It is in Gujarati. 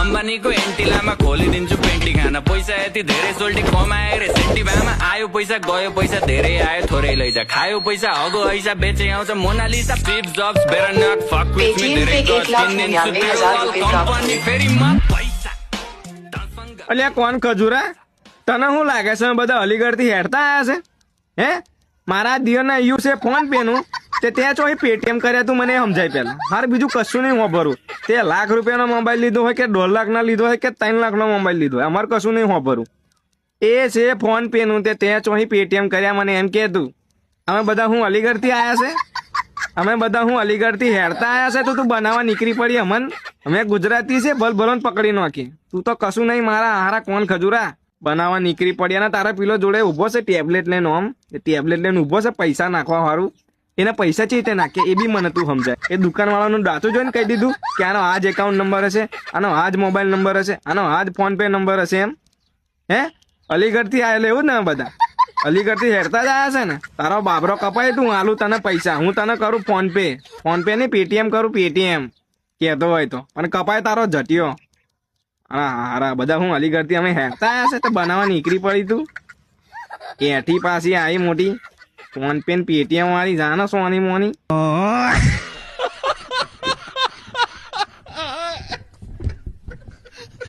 અંબાની કો એન્ટિલામાં ખોલી દીંચું પેન્ટી ખાના પૈસા એથી ધેરે સોલ્ટી કોમાય રે સેન્ટી બામાં આયો પૈસા ગયો પૈસા ધેરે આયો થોરે લઈ જા ખાયો પૈસા હગો હૈસા બેચે આવશે Mona Lisa Steve Jobs better not fuck with me ધેરે કંપની ફેરીમાં પૈસા અલ્યા કોણ ખજૂરા તને શું લાગે છે બધા અલીગઢ થી હેડતા આયા છે હે મારા દિયરના યુ છે ફોન પે નું તે ત્યાં ચોઈ પેટીએમ કર્યા તું મને સમજાય પેલા મારે બીજું કશું નહીં હોભરું તે ₹1,00,000 મોબાઈલ લીધો હોય કે 1.5 લાખ લીધો હોય કે 3 લાખ મોબાઈલ લીધો હોય અમારે કશું નહીં હોભરું એ છે ફોન પે નું તે ત્યાં ચોઈ પેટીએમ કર્યા મને એમ કે તું અમે બધા હું અલીગઢ થી આયા છે અમે બધા હું અલીગઢ થી હેડતા આયા છે તો તું બનાવવા નીકળી પડી અમન અમે ગુજરાતી છે ભલભલોન પકડી નાખી તું તો કશું નહીં મારા હારા કોણ ખજૂરા બનાવવા નીકળી પડ્યા ને તારા પેલો જોડે ઉભો છે ટેબ્લેટ લઈને આમ એ ટેબ્લેટ લઈને ઉભો છે પૈસા નાખવા વાળું એને પૈસા ચી રીતે નાખે એ બી મને તું સમજાય એ દુકાનવાળાનું દાતું જોઈને કહી દીધું કે આનો આ જ એકાઉન્ટ નંબર હશે આનો આ જ મોબાઈલ નંબર હશે આનો આ જ ફોન પે નંબર હશે એમ હે અલીગઢ થી આવેલા એવું ને બધા અલીગઢ થી હેરતા જ આયા છે ને તારો બાબરો કપાય તું આલું તને પૈસા હું તને કરું ફોન પે નહીં પેટીએમ કરું પેટીએમ કહેતો હોય તો અને કપાય તારો જટિયો હારા બધા હું અલીગઢ થી અમે હેરતા આયા છે તો બનાવવા નીકળી પડી તું એઠી પાછી આવી મોટી ફોન પે પેટીએમ વાળી જાનો સોની મોની